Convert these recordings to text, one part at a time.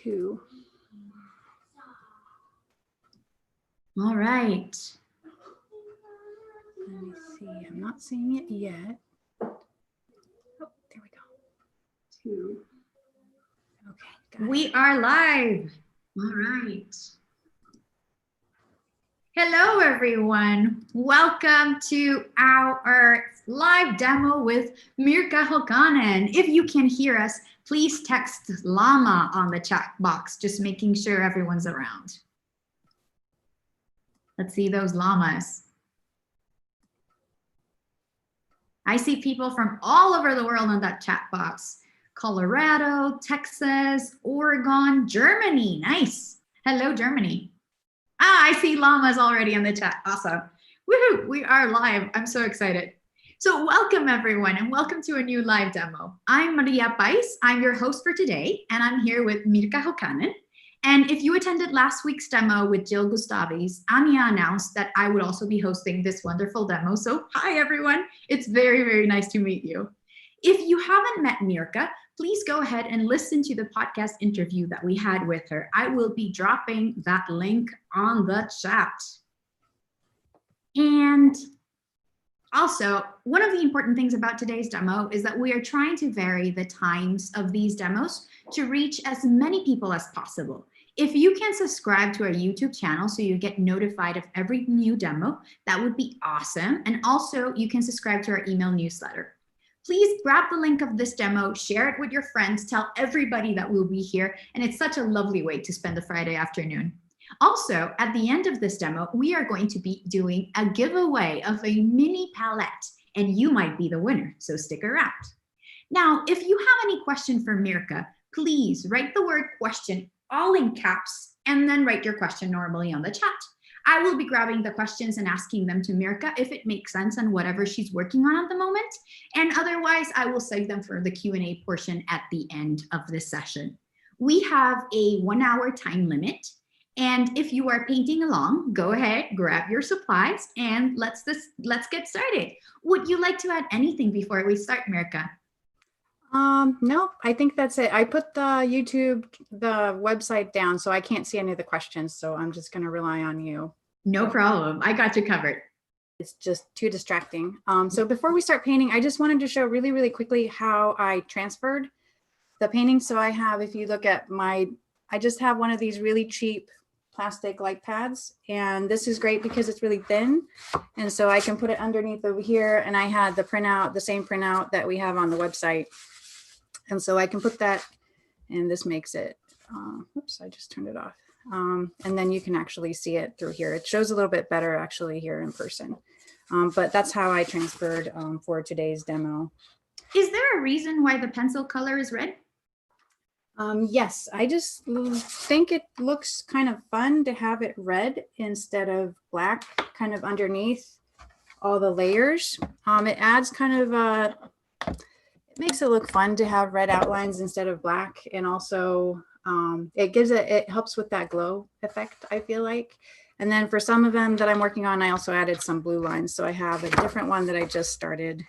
2. All right. Let me see. I'm not seeing it yet. Oh, there we go. 2. Okay. We are live. All right. Hello, everyone. Welcome to our live demo with Mirka Hokanen. If you can hear us, please text Llama on the chat box, just making sure everyone's around. Let's see those llamas. I see people from all over the world on that chat box. Colorado, Texas, Oregon, Germany. Nice. Hello, Germany. I see llamas already in the chat. Awesome. Woohoo, we are live. I'm so excited. So welcome everyone and welcome to a new live demo. I'm Maria Pais. I'm your host for today and I'm here with Mirka Hokanen. And if you attended last week's demo with Jill Gustavis, Anya announced that I would also be hosting this wonderful demo. So hi everyone. It's very, very nice to meet you. If you haven't met Mirka, please go ahead and listen to the podcast interview that we had with her. I will be dropping that link on the chat. And also, one of the important things about today's demo is that we are trying to vary the times of these demos to reach as many people as possible. If you can subscribe to our YouTube channel so you get notified of every new demo, that would be awesome. And also, you can subscribe to our email newsletter. Please grab the link of this demo, share it with your friends, tell everybody that we'll be here, and it's such a lovely way to spend a Friday afternoon. Also, at the end of this demo, we are going to be doing a giveaway of a mini palette, and you might be the winner, so stick around. Now, if you have any question for Mirka, please write the word question all in caps, and then write your question normally on the chat. I will be grabbing the questions and asking them to Mirka if it makes sense on whatever she's working on at the moment. And otherwise, I will save them for the Q&A portion at the end of this session. We have a 1-hour time limit. And if you are painting along, go ahead, grab your supplies, and let's get started. Would you like to add anything before we start, Mirka? No, I think that's it. I put the website down, so I can't see any of the questions. So I'm just going to rely on you. No problem. I got you covered. It's just too distracting. So before we start painting, I just wanted to show really, really quickly how I transferred the painting. So I have, if you look at I just have one of these really cheap plastic light pads. And this is great because it's really thin. And so I can put it underneath over here. And I had the printout, the same printout that we have on the website. And so I can put that, and this makes it, oops, I just turned it off. And then you can actually see it through here. It shows a little bit better actually here in person. But that's how I transferred for today's demo. Is there a reason why the pencil color is red? Yes, I just think it looks kind of fun to have it red instead of black, kind of underneath all the layers. It adds kind of it makes it look fun to have red outlines instead of black, and also it helps with that glow effect, I feel like. And then for some of them that I'm working on, I also added some blue lines. So I have a different one that I just started,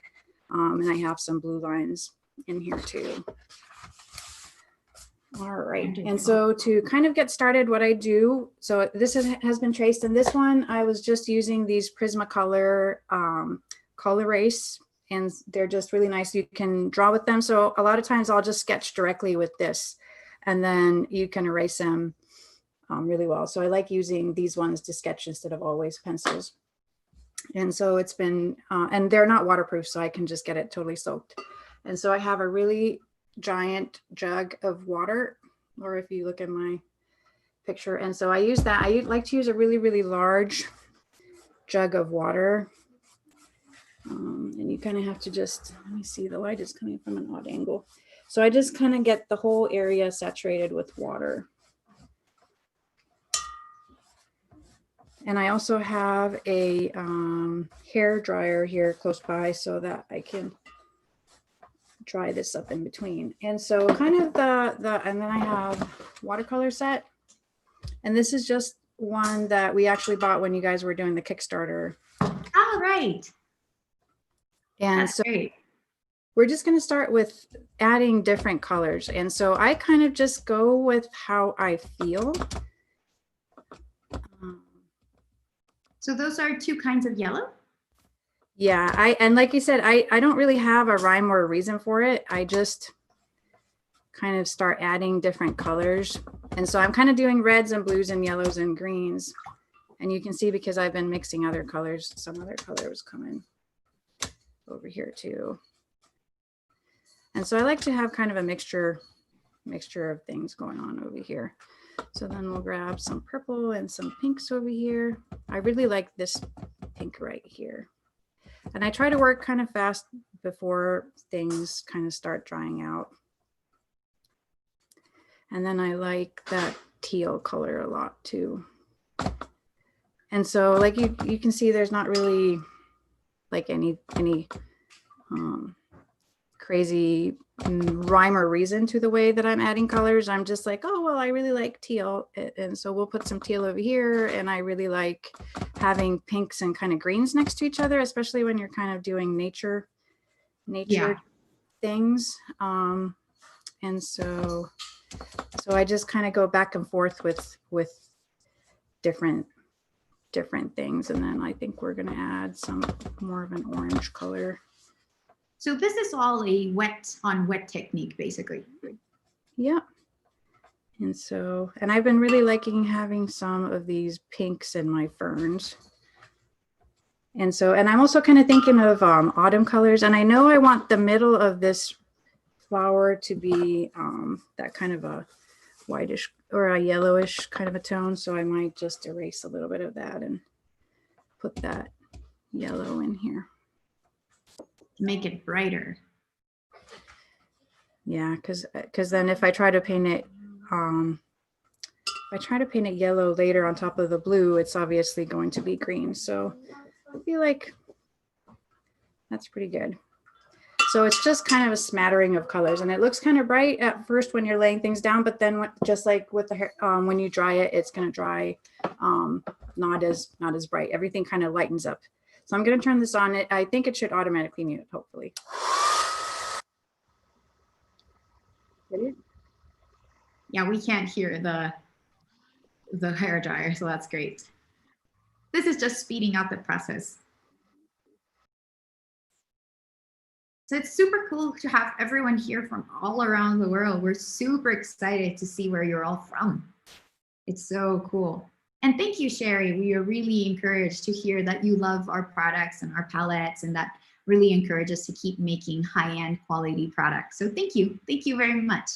and I have some blue lines in here too. All right, and so to kind of get started, what I do, so this has been traced, and this one I was just using these Prismacolor color erase, and they're just really nice. You can draw with them. So a lot of times I'll just sketch directly with this, and then you can erase them really well. So I like using these ones to sketch instead of always pencils. And so it's been, and they're not waterproof, so I can just get it totally soaked. And so I have a really giant jug of water, or if you look at my picture. And so I use that. I like to use a really, really large jug of water. And you kind of have to just, let me see, the light is coming from an odd angle. So I just kind of get the whole area saturated with water. And I also have a hair dryer here close by so that I can dry this up in between. And so kind of and then I have watercolor set. And this is just one that we actually bought when you guys were doing the Kickstarter. All right. And that's so great. we're just going to start with adding different colors. And so I kind of just go with how I feel. So those are two kinds of yellow? Yeah, and like you said, I don't really have a rhyme or a reason for it. I just kind of start adding different colors. And so I'm kind of doing reds and blues and yellows and greens. And you can see because I've been mixing other colors, some other colors coming over here too. And so I like to have kind of a mixture of things going on over here. So then we'll grab some purple and some pinks over here. I really like this pink right here. And I try to work kind of fast before things kind of start drying out. And then I like that teal color a lot too. And so like you can see there's not really like any crazy rhyme or reason to the way that I'm adding colors. I'm just like, oh, well, I really like teal. And so we'll put some teal over here. And I really like having pinks and kind of greens next to each other, especially when you're kind of doing nature things. And so I just kind of go back and forth with different things. And then I think we're going to add some more of an orange color. So this is all a wet on wet technique, basically. Yeah. And so, and I've been really liking having some of these pinks in my ferns. And so, and I'm also kind of thinking of autumn colors. And I know I want the middle of this flower to be that kind of a whitish or a yellowish kind of a tone. So I might just erase a little bit of that and put that yellow in here. Make it brighter. Yeah, because then if I try to paint it, yellow later on top of the blue, it's obviously going to be green. So I feel like that's pretty good. So it's just kind of a smattering of colors, and it looks kind of bright at first when you're laying things down, but then just like with the when you dry it, it's going to dry not as bright. Everything kind of lightens up. So I'm going to turn this on. I think it should automatically mute, hopefully. Yeah, we can't hear the hair dryer, so that's great. This is just speeding up the process. So it's super cool to have everyone here from all around the world. We're super excited to see where you're all from. It's so cool. And thank you, Sherry. We are really encouraged to hear that you love our products and our palettes, and that really encourages us to keep making high-end quality products. So thank you. Thank you very much.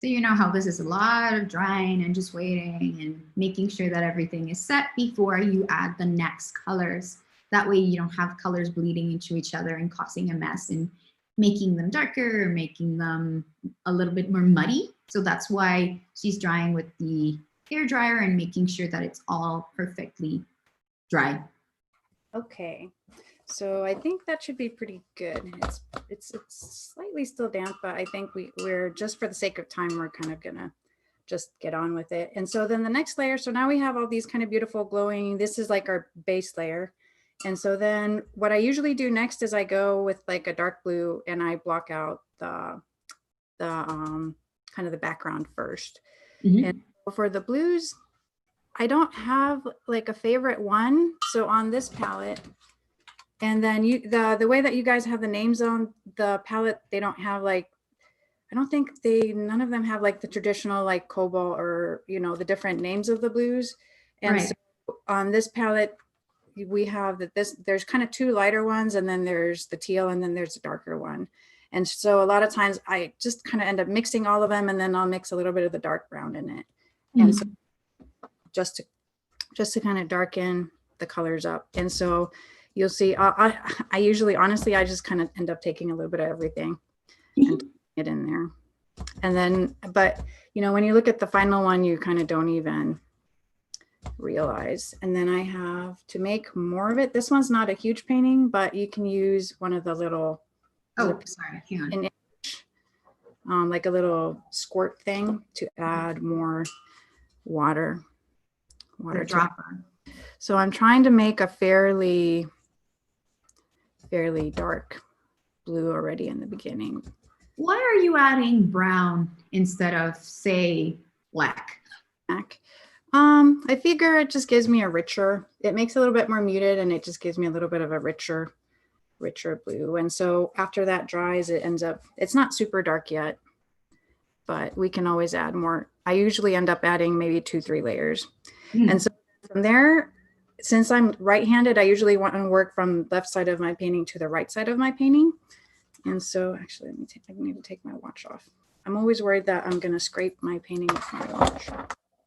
So you know how this is a lot of drying and just waiting and making sure that everything is set before you add the next colors. That way you don't have colors bleeding into each other and causing a mess and making them darker or making them a little bit more muddy. So that's why she's drying with the hair dryer and making sure that it's all perfectly dry. Okay. So I think that should be pretty good. It's slightly still damp, but I think we're just for the sake of time, we're kind of gonna just get on with it. And so then the next layer, so now we have all these kind of beautiful glowing, this is like our base layer. And so then what I usually do next is I go with like a dark blue and I block out the kind of the background first. Mm-hmm. And for the blues, I don't have like a favorite one. So on this palette, and then the way that you guys have the names on the palette, they don't have like, I don't think none of them have like the traditional like cobalt or, you know, the different names of the blues. And right. So on this palette, we have there's kind of two lighter ones, and then there's the teal, and then there's a darker one. And so a lot of times I just kind of end up mixing all of them, and then I'll mix a little bit of the dark brown in it. Mm-hmm. And so just to kind of darken the colors up. And so you'll see, I usually, honestly, I just kind of end up taking a little bit of everything and putting it in there. And then, but, you know, when you look at the final one, you kind of don't even realize. And then I have to make more of it. This one's not a huge painting, but you can use one of the little. Oh, sorry, hang on. like a little squirt thing to add more water The to it. dropper. So I'm trying to make a fairly dark blue already in the beginning. Why are you adding brown instead of, say, black? I figure it just gives me a richer, it makes it a little bit more muted, and it just gives me a little bit of a richer blue. And so after that dries, it ends up, it's not super dark yet, but we can always add more. I usually end up adding maybe 2-3 layers. And so from there, since I'm right-handed, I usually want to work from left side of my painting to the right side of my painting. And so actually, I need to take my watch off. I'm always worried that I'm going to scrape my painting with my watch.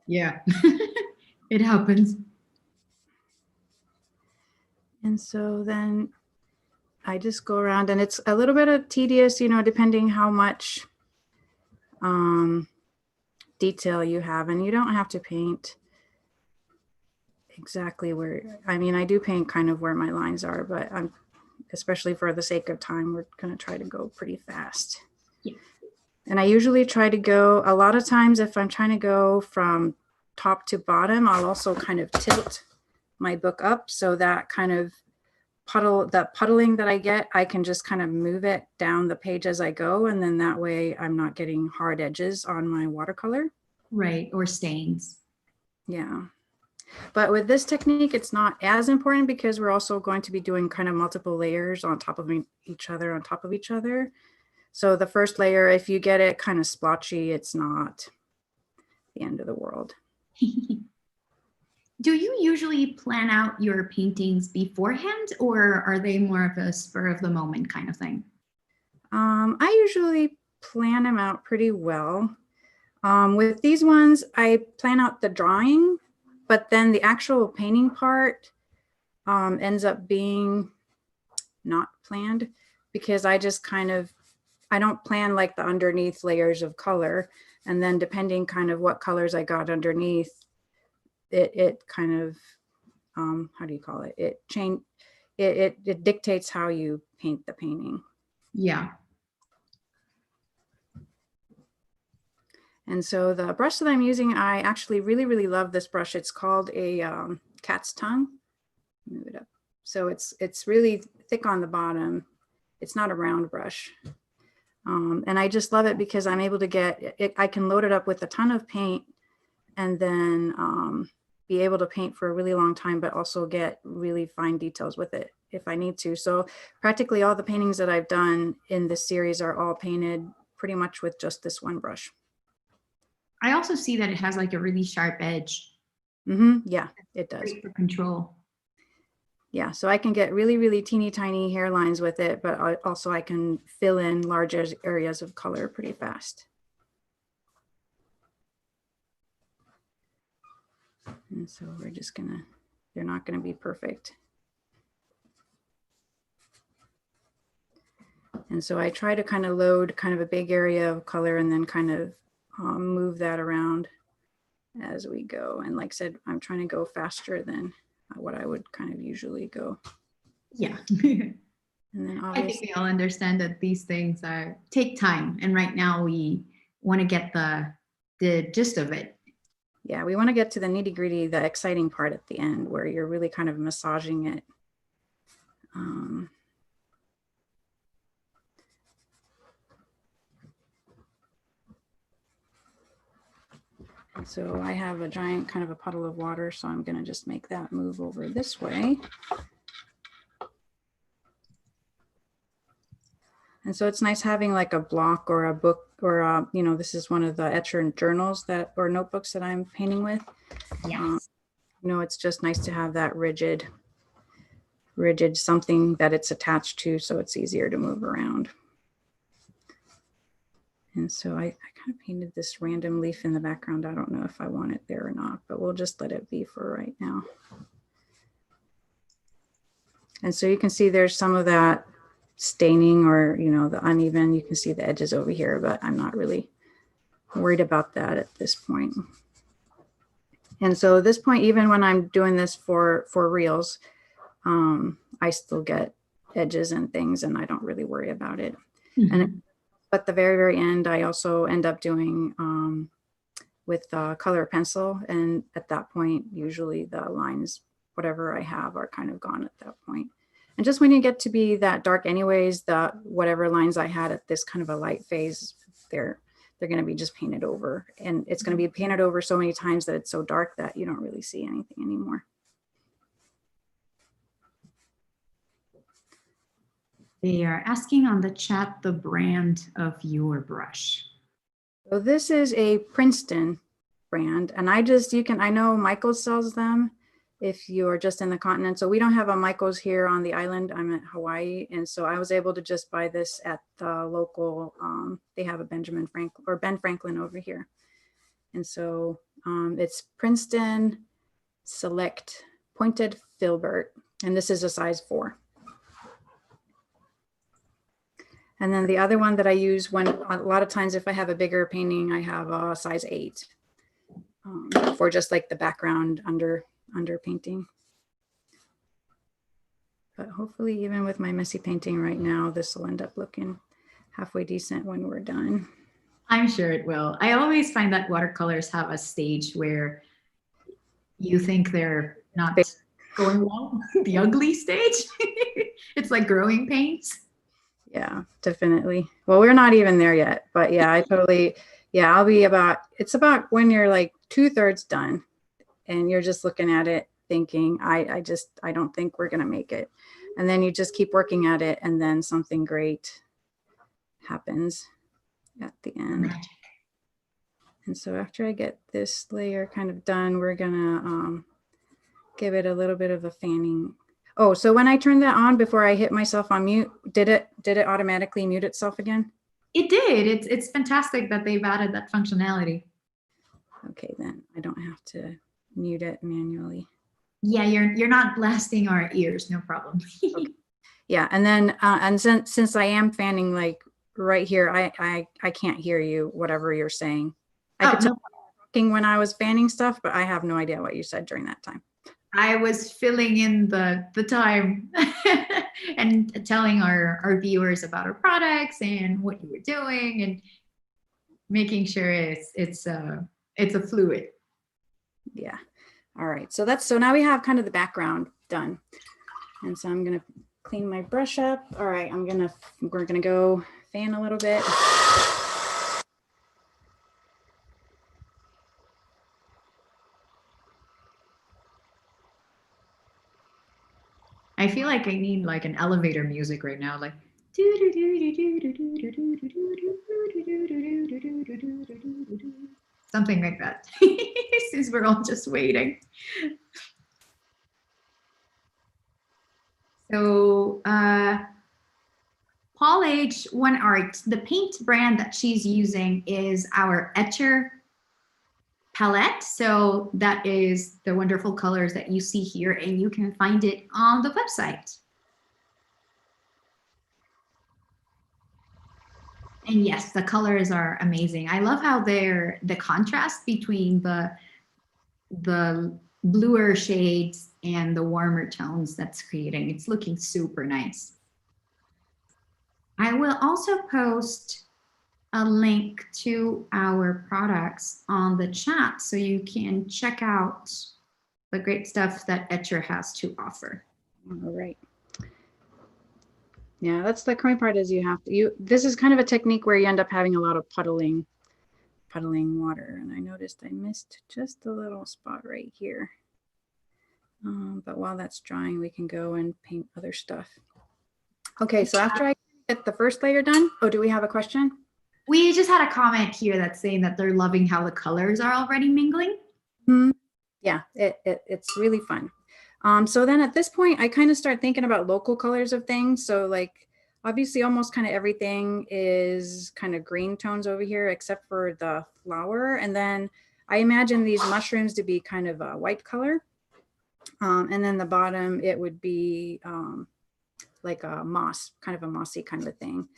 Yeah, it happens. And so then I just go around, and it's a little bit of tedious, you know, depending how much detail you have. And you don't have to paint exactly where, I mean, I do paint kind of where my lines are, but I'm, especially for the sake of time, we're going to try to go pretty fast. Yeah. And I usually try to go, a lot of times if I'm trying to go from top to bottom, I'll also kind of tilt my book up so that kind of puddling that I get, I can just kind of move it down the page as I go. And then that way I'm not getting hard edges on my watercolor. Right, or stains. Yeah. But with this technique, it's not as important because we're also going to be doing kind of multiple layers on top of each other. So the first layer, if you get it kind of splotchy, it's not the end of the world. Do you usually plan out your paintings beforehand, or are they more of a spur of the moment kind of thing? I usually plan them out pretty well. With these ones, I plan out the drawing, but then the actual painting part ends up being not planned because I just kind of, I don't plan like the underneath layers of color. And then depending kind of what colors I got underneath, it kind of, how do you call it? It dictates how you paint the painting. Yeah. And so the brush that I'm using, I actually really, really love this brush. It's called a cat's tongue. Move it up. So it's really thick on the bottom. It's not a round brush. And I just love it because I'm able to get it. I can load it up with a ton of paint and then be able to paint for a really long time, but also get really fine details with it if I need to. So practically all the paintings that I've done in this series are all painted pretty much with just this one brush. I also see that it has like a really sharp edge. Yeah, it does. Great for control. Yeah, so I can get really, really teeny tiny hairlines with it, but also I can fill in large areas of color pretty fast. And so we're just gonna, they're not gonna be perfect. And so I try to kind of load kind of a big area of color and then kind of move that around as we go. And like I said, I'm trying to go faster than what I would kind of usually go. Yeah. And then obviously, I think we all understand that these things take time. And right now we want to get the gist of it. Yeah, we want to get to the nitty gritty, the exciting part at the end where you're really kind of massaging it. And so I have a giant kind of a puddle of water, so I'm going to just make that move over this way. And so it's nice having like a block or a book or, you know, this is one of the Etcher journals that or notebooks that I'm painting with. Yes. You know, it's just nice to have that rigid something that it's attached to so it's easier to move around. And so I kind of painted this random leaf in the background. I don't know if I want it there or not, but we'll just let it be for right now. And so you can see there's some of that staining or, you know, the uneven. You can see the edges over here, but I'm not really worried about that at this point. And so at this point, even when I'm doing this for reels, I still get edges and things and I don't really worry about it. And but the very, very end, I also end up doing with color pencil. And at that point, usually the lines, whatever I have, are kind of gone at that point. And just when you get to be that dark anyways, the whatever lines I had at this kind of a light phase, they're going to be just painted over. And it's going to be painted over so many times that it's so dark that you don't really see anything anymore. They are asking on the chat the brand of your brush. So this is a Princeton brand, and I know Michaels sells them if you're just in the continent. So we don't have a Michaels here on the island. I'm at Hawaii. And so I was able to just buy this at the local, they have a Ben Franklin over here. And so it's Princeton Select Pointed Filbert, and this is a size 4. And then the other one that I use when a lot of times if I have a bigger painting, I have a size 8 for just like the background under painting. But hopefully even with my messy painting right now, this will end up looking halfway decent when we're done. I'm sure it will. I always find that watercolors have a stage where you think they're not going well, the ugly stage. It's like growing pains. Yeah, definitely. Well, we're not even there yet, but yeah, I'll be it's about when you're like 2/3 done and you're just looking at it thinking, I don't think we're going to make it. And then you just keep working at it and then something great happens at the end. Magic. And so after I get this layer kind of done, we're going to give it a little bit of a fanning. Oh, so when I turned that on before I hit myself on mute, did it automatically mute itself again? It did. It's fantastic that they've added that functionality. Okay, then I don't have to mute it manually. Yeah, you're not blasting our ears, no problem. Okay. Yeah, and then and since I am fanning like right here, I can't hear you, whatever you're saying. I could tell when I was fanning stuff, but I have no idea what you said during that time. I was filling in the time and telling our viewers about our products and what you were doing and making sure it's a fluid. Yeah. All right. So now we have kind of the background done. And so I'm going to clean my brush up. All right. We're going to go fan a little bit. I feel like I need like an elevator music right now, like something like that. Since we're all just waiting. So Paul H. One Art, the paint brand that she's using is our Etcher palette. So that is the wonderful colors that you see here, and you can find it on the website. And yes, the colors are amazing. I love how the contrast between the bluer shades and the warmer tones that's creating. It's looking super nice. I will also post a link to our products on the chat so you can check out the great stuff that Etcher has to offer. All right. Yeah, that's the crazy part is this is kind of a technique where you end up having a lot of puddling water. And I noticed I missed just a little spot right here. But while that's drying, we can go and paint other stuff. Okay, so after I get the first layer done, do we have a question? We just had a comment here that's saying that they're loving how the colors are already mingling. Mm-hmm. Yeah, it's really fun. So then at this point, I kind of start thinking about local colors of things. So like, obviously almost kind of everything is kind of green tones over here, except for the flower. And then I imagine these mushrooms to be kind of a white color. And then the bottom, it would be like a moss, kind of a mossy kind of thing.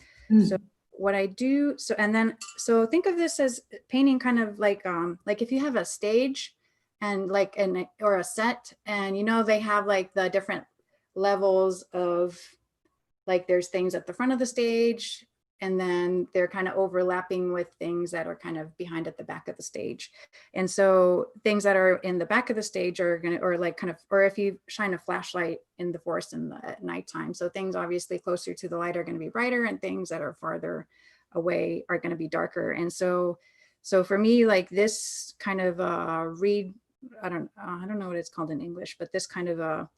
So what I do, so think of this as painting kind of like if you have a stage and or a set, and they have like the different levels of, like there's things at the front of the stage, and then they're kind of overlapping with things that are kind of behind at the back of the stage. And so things that are in the back of the stage are going to, or like kind of, or if you shine a flashlight in the forest at nighttime. So things obviously closer to the light are going to be brighter, and things that are farther away are going to be darker. And so for me, like this kind of reed, I don't know what it's called in English, but this kind of a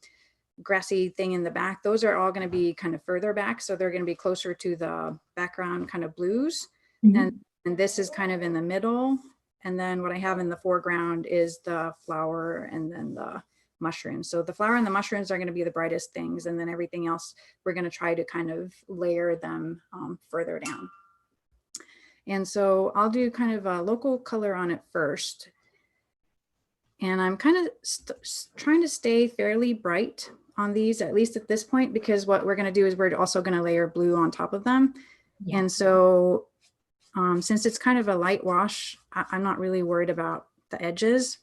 grassy thing in the back, those are all going to be kind of further back. So they're going to be closer to the background kind of blues. Mhm. And this is kind of in the middle. And then what I have in the foreground is the flower and then the mushrooms. So the flower and the mushrooms are going to be the brightest things. And then everything else, we're going to try to kind of layer them further down. And so I'll do kind of a local color on it first. And I'm kind of trying to stay fairly bright on these, at least at this point, because what we're going to do is we're also going to layer blue on top of them. Yeah. And so since it's kind of a light wash, I'm not really worried about the edges.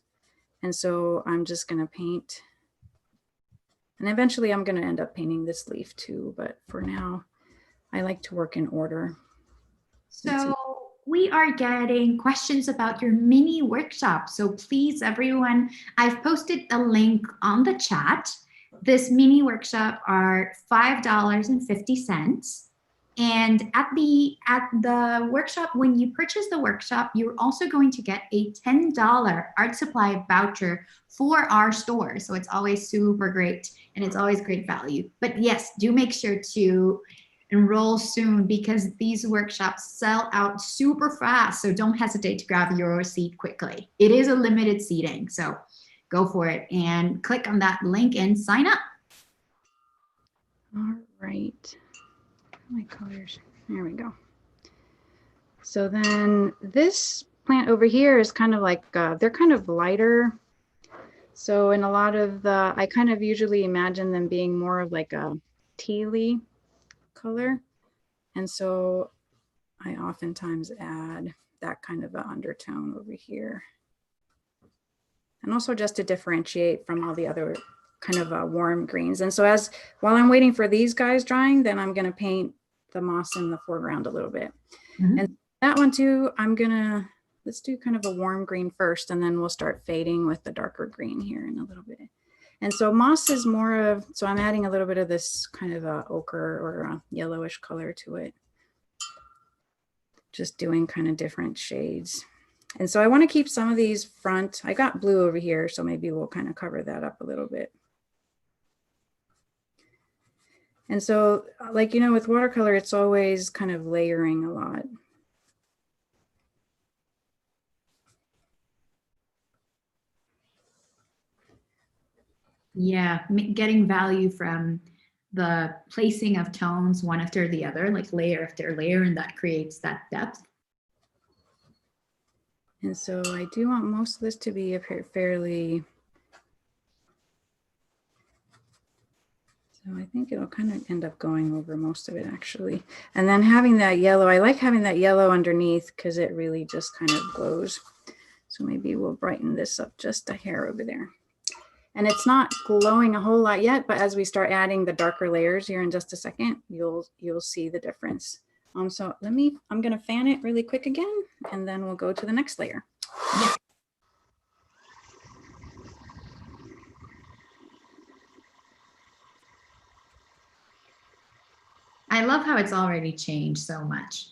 And so I'm just going to paint. And eventually I'm going to end up painting this leaf too. But for now, I like to work in order. So we are getting questions about your mini workshop. So please, everyone, I've posted a link on the chat. This mini workshop are $5.50. And at the workshop, when you purchase the workshop, you're also going to get a $10 art supply voucher for our store. So it's always super great, and it's always great value. But yes, do make sure to enroll soon, because these workshops sell out super fast. So don't hesitate to grab your seat quickly. It is a limited seating, so go for it and click on that link and sign up. All right. My colors. There we go. So then this plant over here is kind of like, they're kind of lighter. So in a lot of the, I kind of usually imagine them being more of like a tealy color. And so I oftentimes add that kind of an undertone over here. And also just to differentiate from all the other kind of warm greens. And so while I'm waiting for these guys drying, then I'm going to paint the moss in the foreground a little bit. Mm-hmm. And that one too, let's do kind of a warm green first, and then we'll start fading with the darker green here in a little bit. And so moss is more of, so I'm adding a little bit of this kind of a ochre or a yellowish color to it. Just doing kind of different shades. And so I want to keep some of these front. I got blue over here, so maybe we'll kind of cover that up a little bit. And so, like, you know, with watercolor, it's always kind of layering a lot. Yeah, getting value from the placing of tones one after the other, like layer after layer, and that creates that depth. And so I do want most of this to be fairly, so I think it'll kind of end up going over most of it actually. And then having that yellow, I like having that yellow underneath because it really just kind of glows. So maybe we'll brighten this up just a hair over there. And it's not glowing a whole lot yet, but as we start adding the darker layers here in just a second, you'll see the difference. So I'm gonna fan it really quick again, and then we'll go to the next layer. Yeah. I love how it's already changed so much.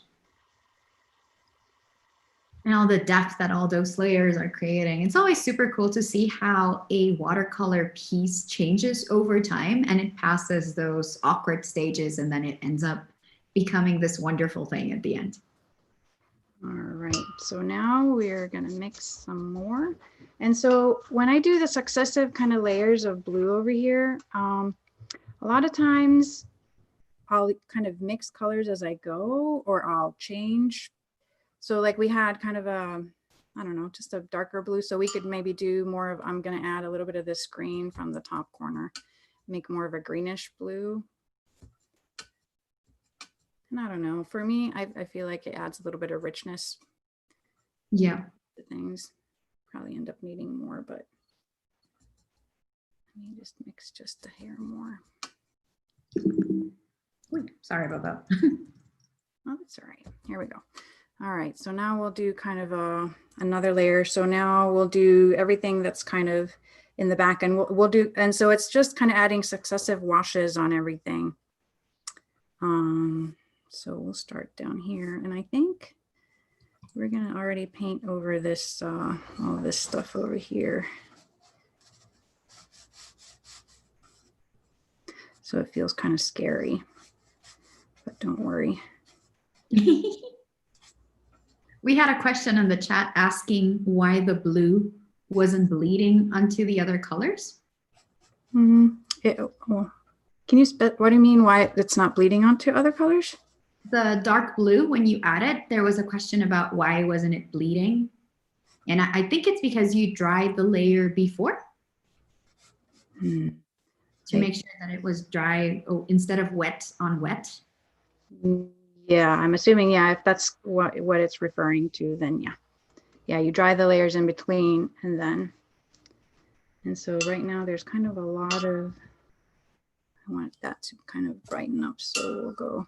And all the depth that all those layers are creating. It's always super cool to see how a watercolor piece changes over time, and it passes those awkward stages, and then it ends up becoming this wonderful thing at the end. All right, so now we're gonna mix some more. And so when I do the successive kind of layers of blue over here, a lot of times I'll kind of mix colors as I go, or I'll change. So like we had kind of a, I don't know, just a darker blue. So we could maybe do more of, I'm gonna add a little bit of this green from the top corner, make more of a greenish blue. And I don't know, for me, I feel like it adds a little bit of richness. Yeah. To things probably end up needing more, but let me just mix just a hair more. Ooh, sorry about that. Oh, that's all right. Here we go. All right, so now we'll do kind of another layer. So now we'll do everything that's kind of in the back, and we'll do, and so it's just kind of adding successive washes on everything. So we'll start down here, and I think we're gonna already paint over this, all this stuff over here. So it feels kind of scary, but don't worry. We had a question in the chat asking why the blue wasn't bleeding onto the other colors. Can you what do you mean why it's not bleeding onto other colors? The dark blue, when you add it, there was a question about why wasn't it bleeding? And I think it's because you dried the layer before to make sure that it was dry instead of wet on wet. Yeah, I'm assuming, yeah, if that's what it's referring to, then yeah. Yeah, you dry the layers in between and so right now there's kind of a lot of, I want that to kind of brighten up, so we'll go.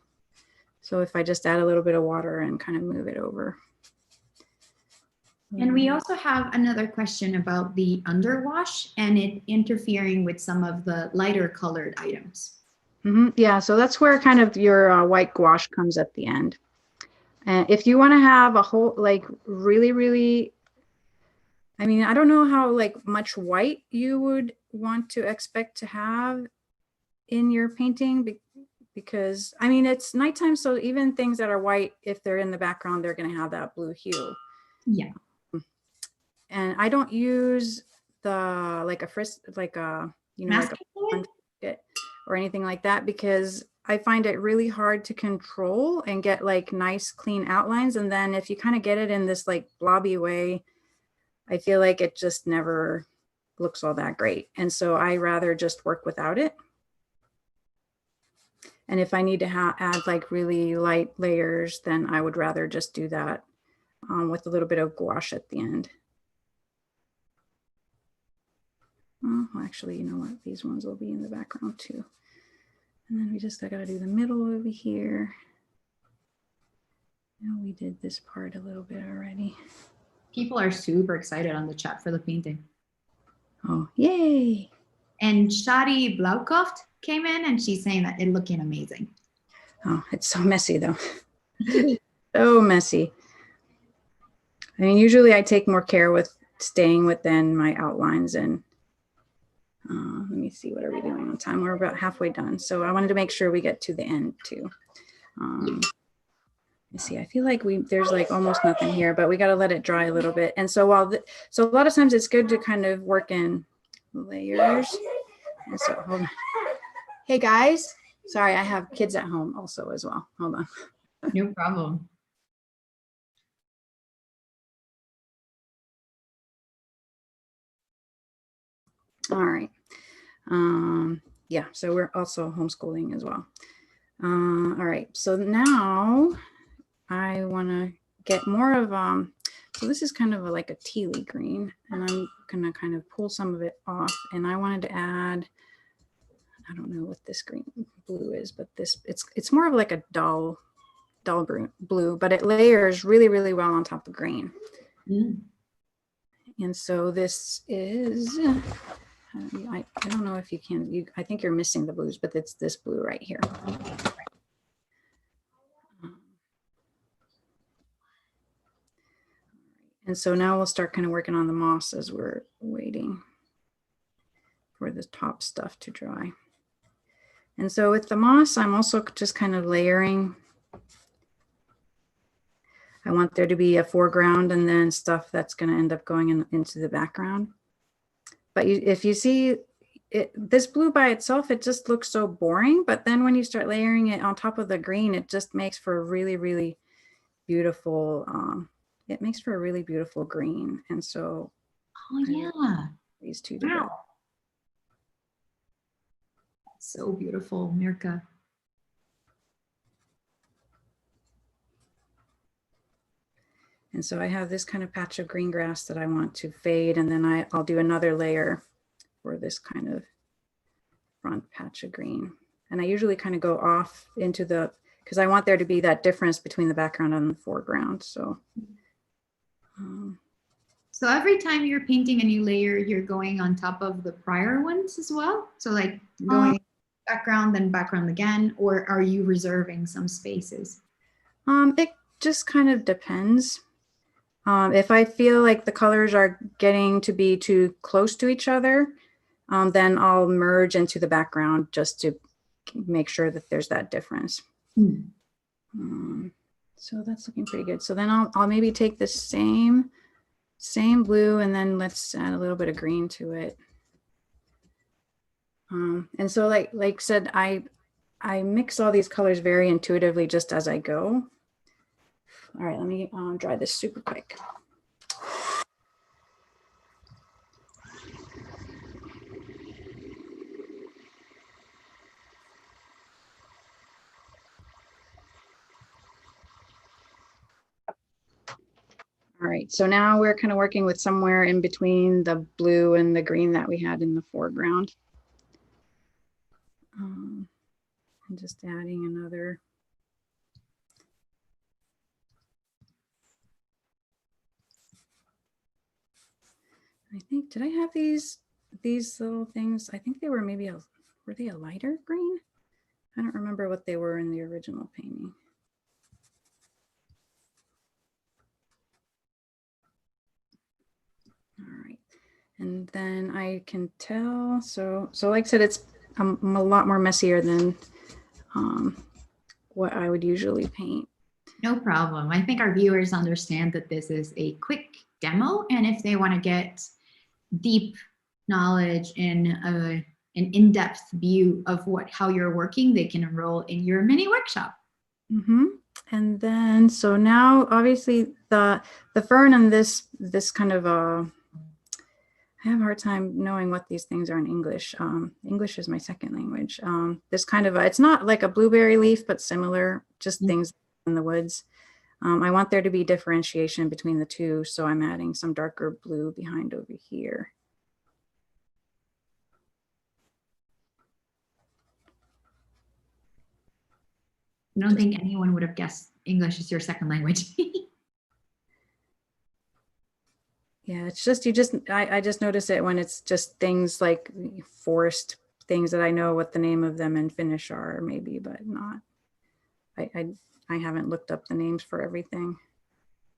So if I just add a little bit of water and kind of move it over. And we also have another question about the underwash and it interfering with some of the lighter colored items. Yeah, so that's where kind of your white gouache comes at the end. And if you want to have a whole, like really, really, I mean, I don't know how like much white you would want to expect to have in your painting, because I mean, it's nighttime. So even things that are white, if they're in the background, they're going to have that blue hue. Yeah. And I don't use the, like a, you know, Masking like a, or anything like that, because I find it really hard to control and get like nice clean outlines. And then if you kind of get it in this like blobby way, I feel like it just never looks all that great. And so I rather just work without it. And if I need to add like really light layers, then I would rather just do that with a little bit of gouache at the end. Oh, actually, you know what? These ones will be in the background too. And then I gotta do the middle over here. Now we did this part a little bit already. People are super excited on the chat for the painting. Oh, yay. And Shadi Blaukoft came in and she's saying that it's looking amazing. Oh, it's so messy though. So messy. I mean, usually I take more care with staying within my outlines, and let me see, what are we doing on time? We're about halfway done. So I wanted to make sure we get to the end too. Let's see, I feel like there's like almost nothing here, but we got to let it dry a little bit. And so so a lot of times it's good to kind of work in layers. And so hold on. Hey guys, sorry, I have kids at home also as well. Hold on. No problem. All right. Yeah, so we're also homeschooling as well. All right, so now I want to get more of, so this is kind of like a tealy green, and I'm gonna kind of pull some of it off, and I wanted to add, I don't know what this green blue is, but it's more of like a dull blue, but it layers really, really well on top of green. And so this is, I don't know if you can, I think you're missing the blues, but it's this blue right here. And so now we'll start kind of working on the moss as we're waiting for the top stuff to dry. And so with the moss, I'm also just kind of layering. I want there to be a foreground and then stuff that's going to end up going into the background. But if you see it, this blue by itself, it just looks so boring. But then when you start layering it on top of the green, it just makes for a really, really beautiful, it makes for a really beautiful green. And so, oh yeah, these two together. Wow. That's so beautiful, Mirka. And so I have this kind of patch of green grass that I want to fade, and then I'll do another layer for this kind of front patch of green. And I usually kind of go off into the because I want there to be that difference between the background and the foreground. So, so every time you're painting a new layer, you're going on top of the prior ones as well? So like going background, then background again, or are you reserving some spaces? It just kind of depends. If I feel like the colors are getting to be too close to each other, then I'll merge into the background just to make sure that there's that difference. So that's looking pretty good. So then I'll maybe take the same blue, and then let's add a little bit of green to it. And so like said, I mix all these colors very intuitively just as I go. All right, let me dry this super quick. All right, so now we're kind of working with somewhere in between the blue and the green that we had in the foreground. And just adding another. I think, did I have these little things? I think they were maybe were they a lighter green? I don't remember what they were in the original painting. All right, and then I can tell, so like I said, it's a lot more messier than what I would usually paint. No problem. I think our viewers understand that this is a quick demo, and if they want to get deep knowledge and an in-depth view of how you're working, they can enroll in your mini workshop. And then, so now obviously the fern and this kind of I have a hard time knowing what these things are in English. English is my second language. This kind of it's not like a blueberry leaf, but similar, just things in the woods. I want there to be differentiation between the two, so I'm adding some darker blue behind over here. I don't think anyone would have guessed English is your second language. Yeah, it's just, I just notice it when it's just things like forest things that I know what the name of them in Finnish are, maybe, but not. I haven't looked up the names for everything.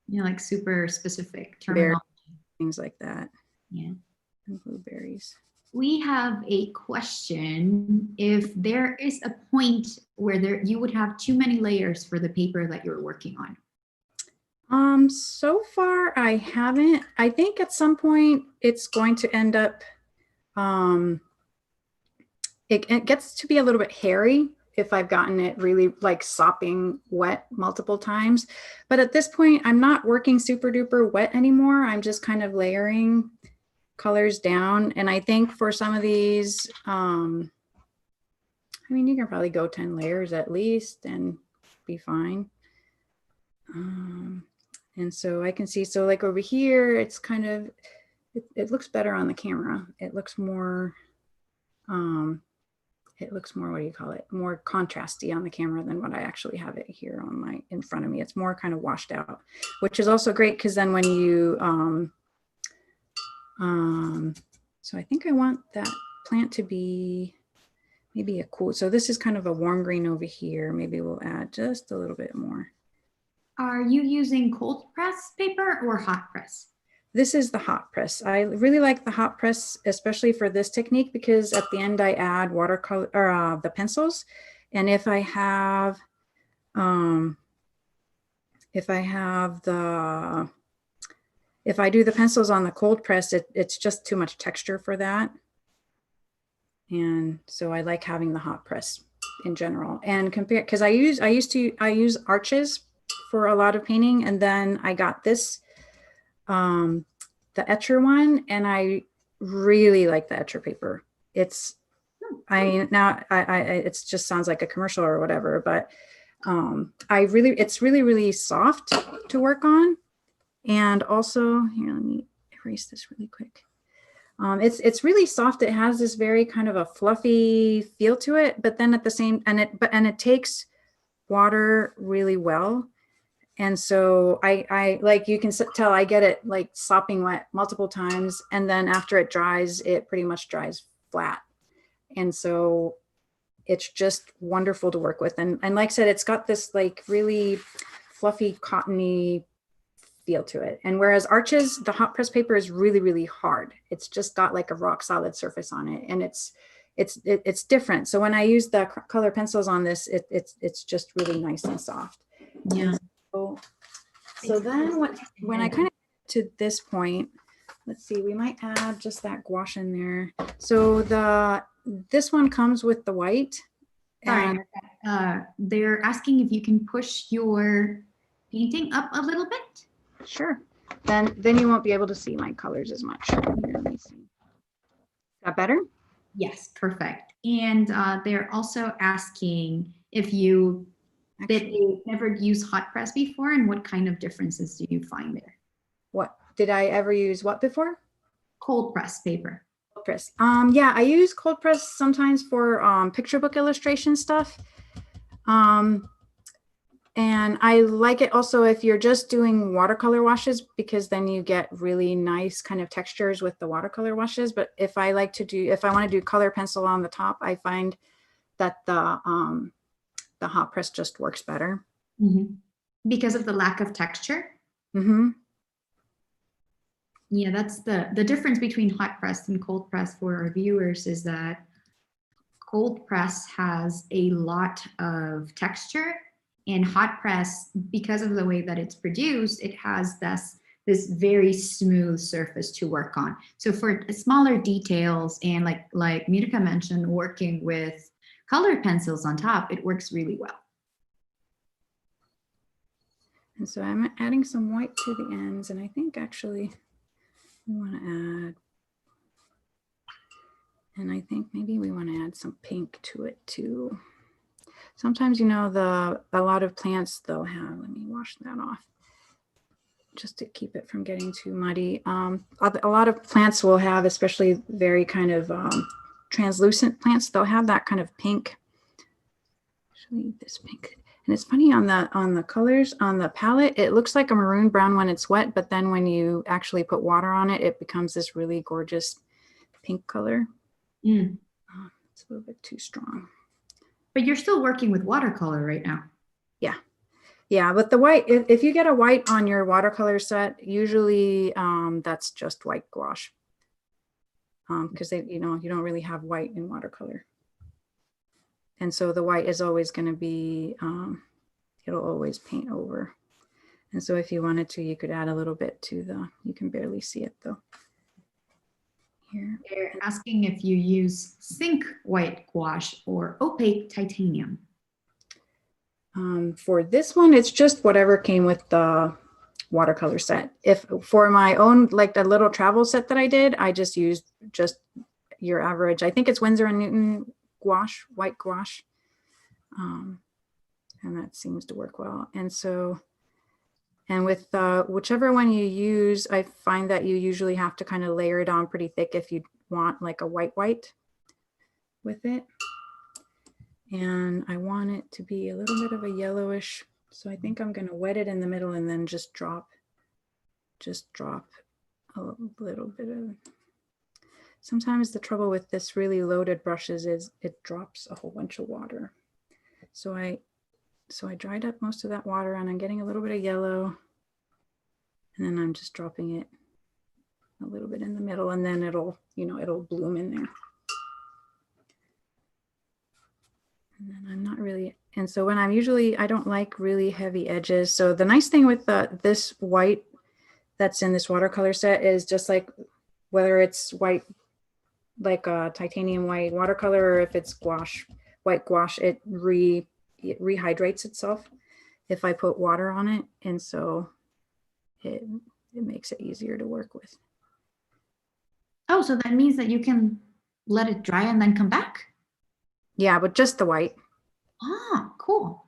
You know, like super specific terminology. Things like that. Yeah. And blueberries. We have a question. If there is a point where you would have too many layers for the paper that you're working on? So far I haven't. I think at some point it's going to end up, it gets to be a little bit hairy if I've gotten it really like sopping wet multiple times. But at this point, I'm not working super duper wet anymore. I'm just kind of layering colors down. And I think for some of these, I mean, you can probably go 10 layers at least and be fine. And so I can see, so like over here, it's kind of, it looks better on the camera. It looks more, what do you call it? More contrasty on the camera than what I actually have it here on in front of me. It's more kind of washed out, which is also great because then when you, so I think I want that plant to be maybe a cool, so this is kind of a warm green over here. Maybe we'll add just a little bit more. Are you using cold press paper or hot press? This is the hot press. I really like the hot press, especially for this technique, because at the end I add watercolor or the pencils. And if I have if I do the pencils on the cold press, it's just too much texture for that. And so I like having the hot press in general. And compare, because I use Arches for a lot of painting, and then I got this the Etcher one, and I really like the Etcher paper. It's it just sounds like a commercial or whatever, but it's really soft to work on. And also here, let me erase this really quick. It's really soft. It has this very kind of a fluffy feel to it, but then at the same, and it takes water really well. And so I like, you can tell I get it like sopping wet multiple times. And then after it dries, it pretty much dries flat. And so it's just wonderful to work with. And like I said, it's got this like really fluffy, cottony feel to it. And whereas Arches, the hot press paper is really, really hard. It's just got like a rock solid surface on it. And it's different. So when I use the color pencils on this, it's just really nice and soft. Yeah. So then when I kind of get to this point, let's see, we might add just that gouache in there. So this one comes with the white. Sorry, they're asking if you can push your painting up a little bit. Sure. Then you won't be able to see my colors as much. Here, let me see. Is that better? Yes, perfect. And they're also asking if you never used hot press before, and what kind of differences do you find there? What did I ever use what before? Cold press paper. Cold press. Yeah, I use cold press sometimes for picture book illustration stuff. And I like it also if you're just doing watercolor washes, because then you get really nice kind of textures with the watercolor washes. But if I want to do color pencil on the top, I find that the hot press just works better. Mm-hmm. Because of the lack of texture. Mm-hmm. Yeah, that's the difference between hot press and cold press for our viewers, is that cold press has a lot of texture, and hot press, because of the way that it's produced, it has this very smooth surface to work on. So for smaller details, and like Mirka mentioned, working with colored pencils on top, it works really well. And so I'm adding some white to the ends, and I think actually we want to add, and I think maybe we want to add some pink to it too. Sometimes, a lot of plants they'll have, let me wash that off just to keep it from getting too muddy. A lot of plants will have, especially very kind of translucent plants, they'll have that kind of pink. Actually, this pink. And it's funny on the colors on the palette, it looks like a maroon brown when it's wet, but then when you actually put water on it, it becomes this really gorgeous pink color. Mm. It's a little bit too strong. But you're still working with watercolor right now. Yeah. Yeah, but the white, if you get a white on your watercolor set, usually that's just white gouache. Because you don't really have white in watercolor. And so the white is always going to be, it'll always paint over. And so if you wanted to, you could add a little bit to you can barely see it though. Here. They're asking if you use zinc white gouache or opaque titanium. For this one, it's just whatever came with the watercolor set. If for my own, like the little travel set that I did, I just used just your average, I think it's Winsor & Newton gouache, white gouache. And that seems to work well. And so, and with whichever one you use, I find that you usually have to kind of layer it on pretty thick if you want like a white with it. And I want it to be a little bit of a yellowish. So I think I'm going to wet it in the middle and then just drop a little bit of. Sometimes the trouble with this really loaded brushes is it drops a whole bunch of water. So I dried up most of that water and I'm getting a little bit of yellow. And then I'm just dropping it a little bit in the middle, and then it'll bloom in there. And then I'm not really, and so when I don't like really heavy edges. So the nice thing with this white that's in this watercolor set is just like, whether it's white, like a titanium white watercolor, or if it's white gouache, it rehydrates itself if I put water on it. And so it makes it easier to work with. Oh, so that means that you can let it dry and then come back? Yeah, but just the white. Ah, cool.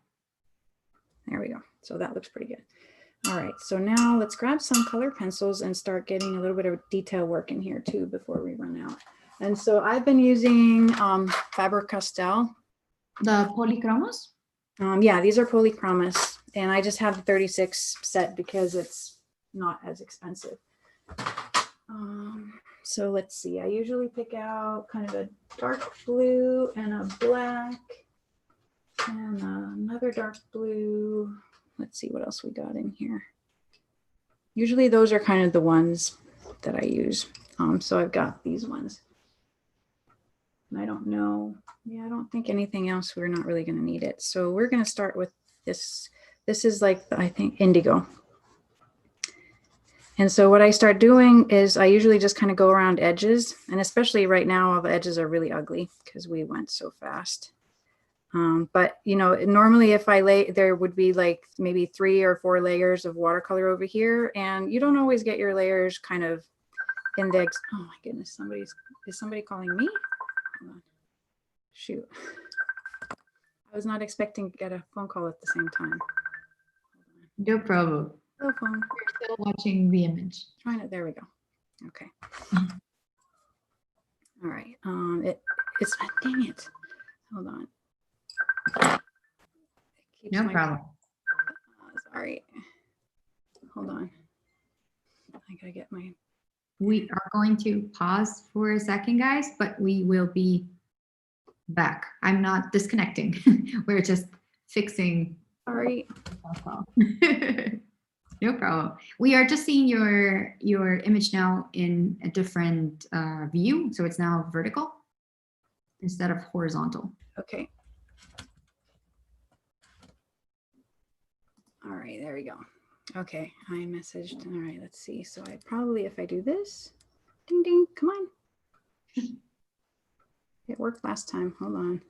There we go. So that looks pretty good. All right, so now let's grab some color pencils and start getting a little bit of detail work in here too before we run out. And so I've been using Faber-Castell. The polychromos? Yeah, these are polychromos, and I just have the 36 set because it's not as expensive. So let's see, I usually pick out kind of a dark blue and a black and another dark blue. Let's see what else we got in here. Usually those are kind of the ones that I use. So I've got these ones. And I don't know. Yeah, I don't think anything else. We're not really going to need it. So we're going to start with this. This is like, I think, indigo. And so what I start doing is I usually just kind of go around edges. And especially right now, all the edges are really ugly because we went so fast. But, you know, normally if I lay, there would be like maybe 3 or 4 layers of watercolor over here. And you don't always get your layers kind of in the, oh my goodness, is somebody calling me? Hold on. Shoot. I was not expecting to get a phone call at the same time. No problem. Hello, phone. We're still watching the image. Trying it. There we go. Okay. All right. It's dang it. Hold on. No problem. Sorry. Hold on. I gotta get my. We are going to pause for a second, guys, but we will be back. I'm not disconnecting. We're just fixing. Sorry. No problem. We are just seeing your image now in a different view. So it's now vertical instead of horizontal. Okay. All right, there we go. Okay, I messaged. All right, let's see. So I probably, if I do this, ding, ding, come on. It worked last time. Hold on.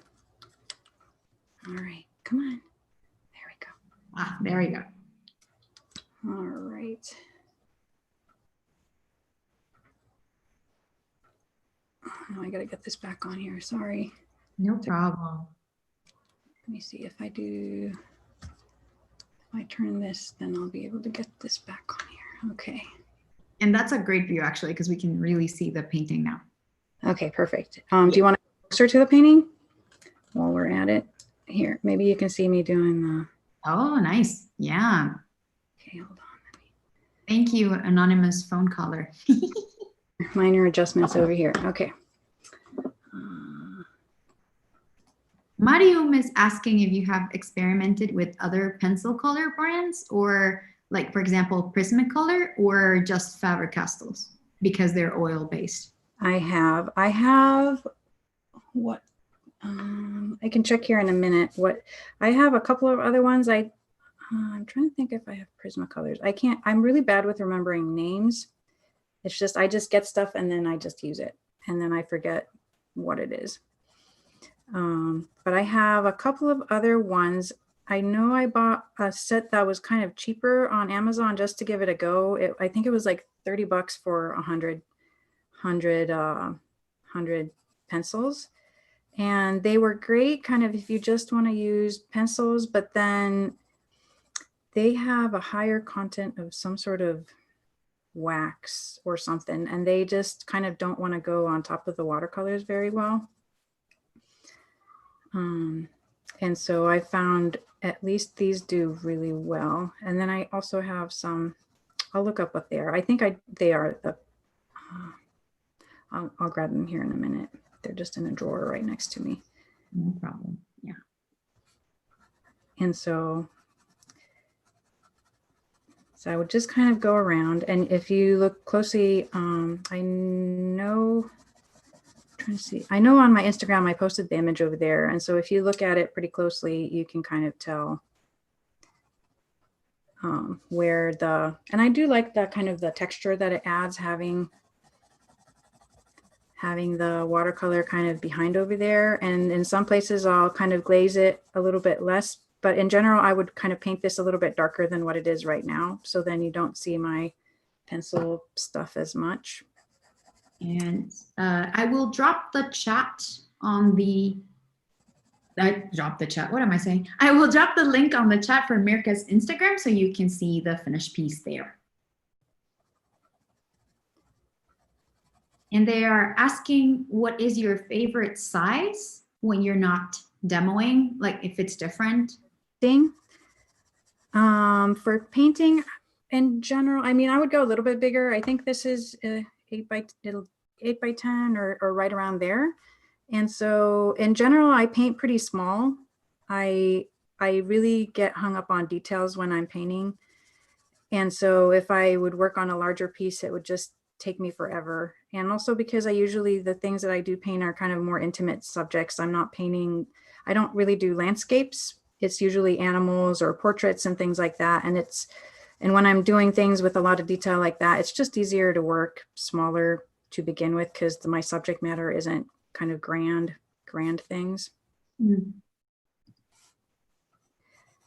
All right, come on. There we go. Ah, there we go. All right. Oh, no, I got to get this back on here. Sorry. No problem. Let me see if I do. If I turn this, then I'll be able to get this back on here. Okay. And that's a great view, actually, because we can really see the painting now. Okay, perfect. Do you want to go closer to the painting while we're at it? Here, maybe you can see me doing the. Oh, nice. Yeah. Okay, hold on. Thank you, anonymous phone caller. Minor adjustments over here. Okay. Marium is asking if you have experimented with other pencil color brands or, like, for example, Prismacolor or just Faber-Castells because they're oil based. I have what I can check here in a minute. What I have a couple of other ones. I'm trying to think if I have Prismacolors. I'm really bad with remembering names. It's just, I just get stuff and then I just use it and then I forget what it is. But I have a couple of other ones. I know I bought a set that was kind of cheaper on Amazon just to give it a go. I think it was like $30 for 100 pencils. And they were great kind of if you just want to use pencils, but then they have a higher content of some sort of wax or something, and they just kind of don't want to go on top of the watercolors very well. And so I found at least these do really well. And then I also have some, I'll look up what they are. I think they are the, I'll grab them here in a minute. They're just in a drawer right next to me. No problem. Yeah. And so I would just kind of go around, and if you look closely, I know on my Instagram, I posted the image over there. And so if you look at it pretty closely, you can kind of tell where and I do like that kind of the texture that it adds, having the watercolor kind of behind over there. And in some places I'll kind of glaze it a little bit less, but in general, I would kind of paint this a little bit darker than what it is right now. So then you don't see my pencil stuff as much. And I will drop the chat on the, what am I saying? I will drop the link on the chat for Mirka's Instagram so you can see the finished piece there. And they are asking, what is your favorite size when you're not demoing? Like if it's different? painting. For painting in general, I mean, I would go a little bit bigger. I think this is 8 by 10 or right around there. And so in general, I paint pretty small. I really get hung up on details when I'm painting. And so if I would work on a larger piece, it would just take me forever. And also because the things that I do paint are kind of more intimate subjects. I'm not painting, I don't really do landscapes. It's usually animals or portraits and things like that. And when I'm doing things with a lot of detail like that, it's just easier to work smaller to begin with because my subject matter isn't kind of grand things. Mm.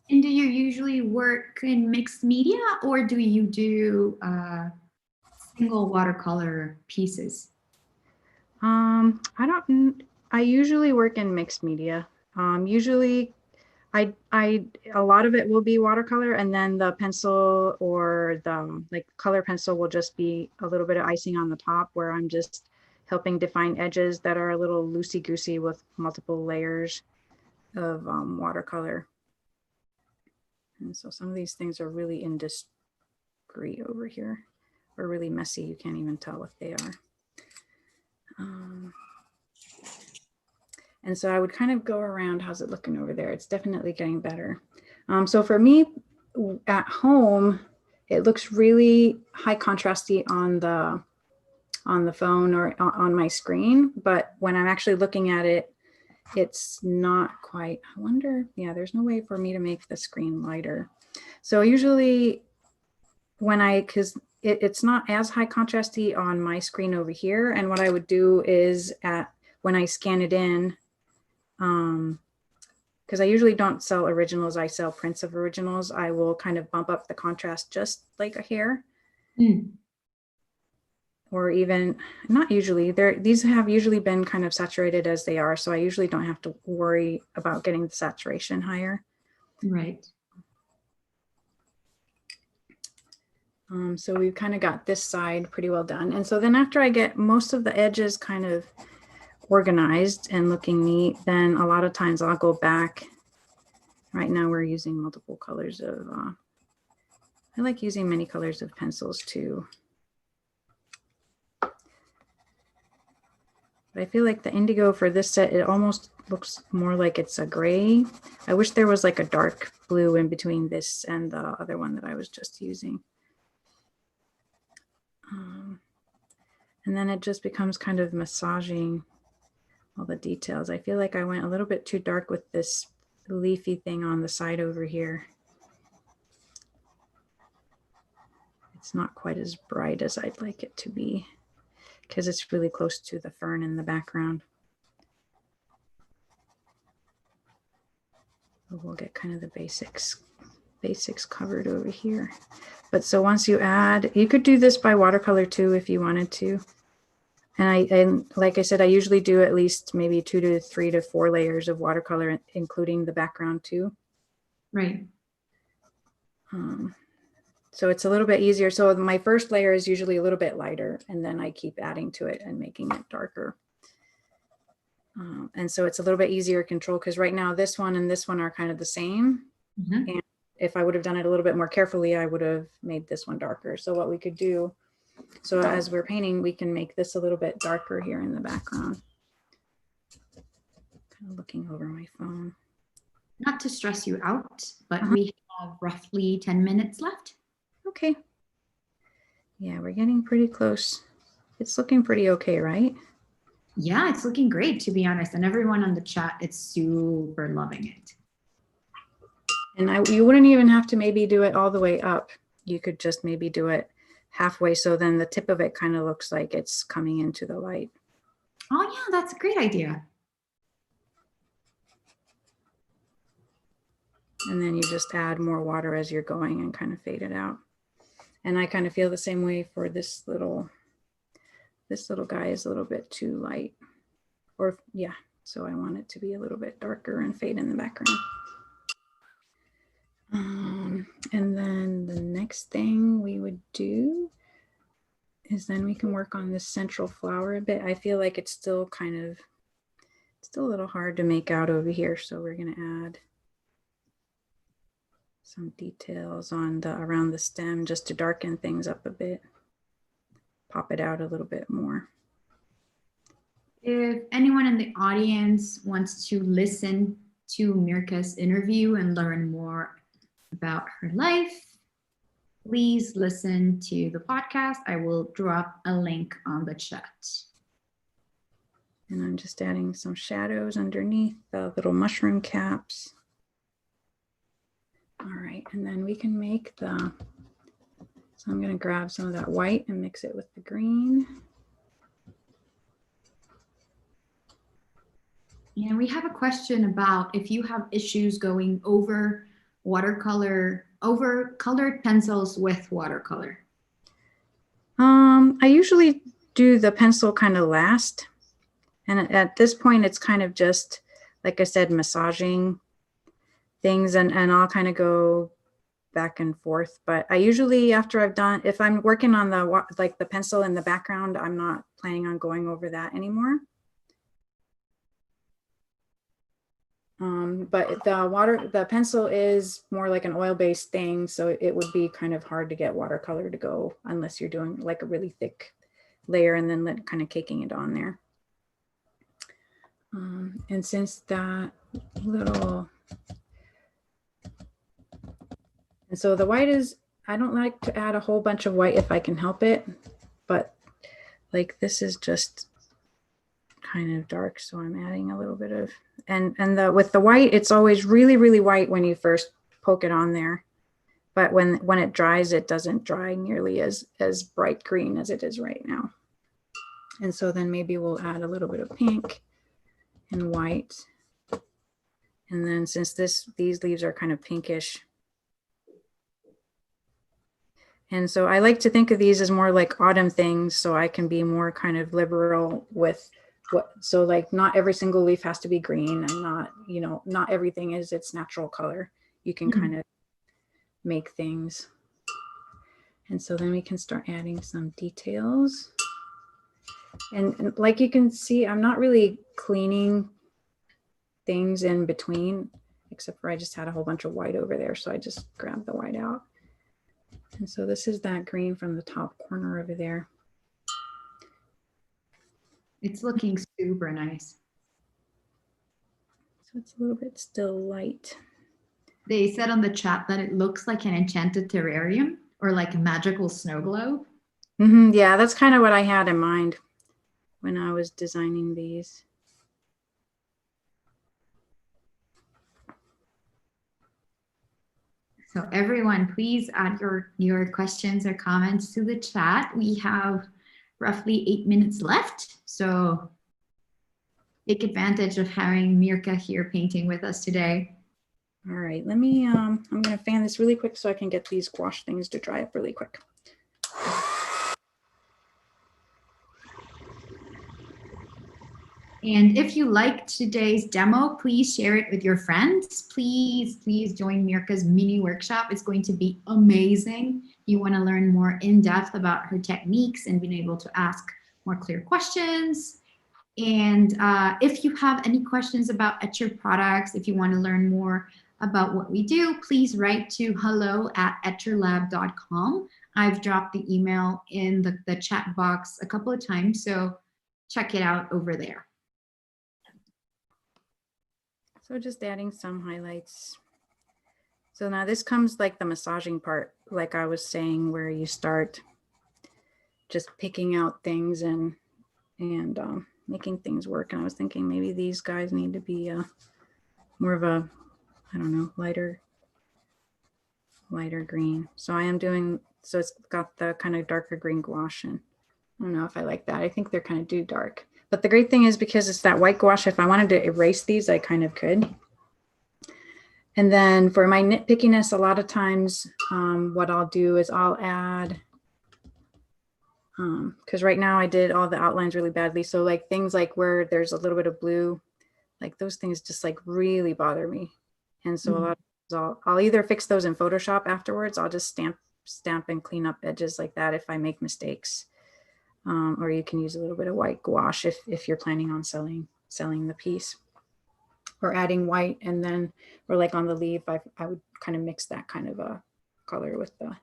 And do you usually work in mixed media, or do you do single watercolor pieces? I usually work in mixed media. Usually a lot of it will be watercolor, and then the pencil or the like color pencil will just be a little bit of icing on the top where I'm just helping define edges that are a little loosey-goosey with multiple layers of watercolor. And so some of these things are really indiscreet over here, or really messy. You can't even tell what they are. And so I would kind of go around. How's it looking over there? It's definitely getting better. So for me at home, it looks really high contrasty on the phone or on my screen. But when I'm actually looking at it, it's not quite. I wonder, yeah, there's no way for me to make the screen lighter. So usually because it's not as high contrasty on my screen over here. And what I would do is when I scan it in, because I usually don't sell originals, I sell prints of originals, I will kind of bump up the contrast just like a hair. Or even not usually. These have usually been kind of saturated as they are, so I usually don't have to worry about getting the saturation higher. Right. So we've kind of got this side pretty well done. And so then after I get most of the edges kind of organized and looking neat, then a lot of times I'll go back. Right now we're using multiple colors of, I like using many colors of pencils too. But I feel like the indigo for this set, it almost looks more like it's a gray. I wish there was like a dark blue in between this and the other one that I was just using. And then it just becomes kind of massaging all the details. I feel like I went a little bit too dark with this leafy thing on the side over here. It's not quite as bright as I'd like it to be because it's really close to the fern in the background. We'll get kind of the basics covered over here. But so once you add, you could do this by watercolor too if you wanted to. And like I said, I usually do at least maybe 2 to 3 to 4 layers of watercolor, including the background too. Right. So it's a little bit easier. So my first layer is usually a little bit lighter, and then I keep adding to it and making it darker. And so it's a little bit easier to control because right now this one and this one are kind of the same. Mm-hmm. And if I would have done it a little bit more carefully, I would have made this one darker. So what we could do, so as we're painting, we can make this a little bit darker here in the background. Kind of looking over my phone. Not to stress you out, but we have roughly 10 minutes left. Okay. Yeah, we're getting pretty close. It's looking pretty okay, right? Yeah, it's looking great, to be honest. And everyone on the chat is super loving it. And you wouldn't even have to maybe do it all the way up. You could just maybe do it halfway. So then the tip of it kind of looks like it's coming into the light. Oh yeah, that's a great idea. And then you just add more water as you're going and kind of fade it out. And I kind of feel the same way for this little guy is a little bit too light. Or yeah, so I want it to be a little bit darker and fade in the background. And then the next thing we would do is then we can work on this central flower a bit. I feel like it's still a little hard to make out over here. So we're going to add some details on the around the stem just to darken things up a bit, pop it out a little bit more. If anyone in the audience wants to listen to Mirka's interview and learn more about her life, please listen to the podcast. I will drop a link on the chat. And I'm just adding some shadows underneath the little mushroom caps. All right, and then we can make the, so I'm gonna grab some of that white and mix it with the green. And we have a question about if you have issues going over watercolor, over colored pencils with watercolor. I usually do the pencil kind of last. And at this point, it's kind of just, like I said, massaging things, and I'll kind of go back and forth. But I usually, after I've done, if I'm working on the, like the pencil in the background, I'm not planning on going over that anymore. But the pencil is more like an oil-based thing, so it would be kind of hard to get watercolor to go unless you're doing like a really thick layer and then kind of caking it on there. And since that little, and so the white is, I don't like to add a whole bunch of white if I can help it, but like this is just kind of dark, so I'm adding a little bit of, and with the white, it's always really, really white when you first poke it on there, but when it dries, it doesn't dry nearly as bright green as it is right now. And so then maybe we'll add a little bit of pink and white, and then since these leaves are kind of pinkish, and so I like to think of these as more like autumn things, so I can be more kind of liberal with so like not every single leaf has to be green, and not, you know, not everything is its natural color. You can kind of make things. And so then we can start adding some details. And like you can see, I'm not really cleaning things in between, except for I just had a whole bunch of white over there. So I just grabbed the white out. And so this is that green from the top corner over there. It's looking super nice. So it's a little bit still light. They said on the chat that it looks like an enchanted terrarium or like a magical snow globe. Yeah, that's kind of what I had in mind when I was designing these. So everyone, please add your questions or comments to the chat. We have roughly 8 minutes left, so take advantage of having Mirka here painting with us today. All right, let me, I'm gonna fan this really quick so I can get these gouache things to dry up really quick. And if you liked today's demo, please share it with your friends. Please join Mirka's mini workshop. It's going to be amazing. You want to learn more in depth about her techniques and being able to ask more clear questions. And if you have any questions about Etchr products, if you want to learn more about what we do, please write to hello@etchrlab.com. I've dropped the email in the chat box a couple of times, so check it out over there. So just adding some highlights. So now this comes like the massaging part, like I was saying, where you start just picking out things and making things work. And I was thinking maybe these guys need to be more of a, I don't know, lighter green. So I am doing, so it's got the kind of darker green gouache, and I don't know if I like that. I think they're kind of too dark. But the great thing is, because it's that white gouache, if I wanted to erase these, I kind of could. And then for my nitpickiness, a lot of times what I'll do is I'll add, because right now I did all the outlines really badly. So like things like where there's a little bit of blue, like those things just like really bother me. And so a lot of times I'll either fix those in Photoshop afterwards. I'll just stamp and clean up edges like that if I make mistakes. Or you can use a little bit of white gouache if you're planning on selling the piece. or adding white, and then, or like on the leaf, I would kind of mix that kind of a color with the,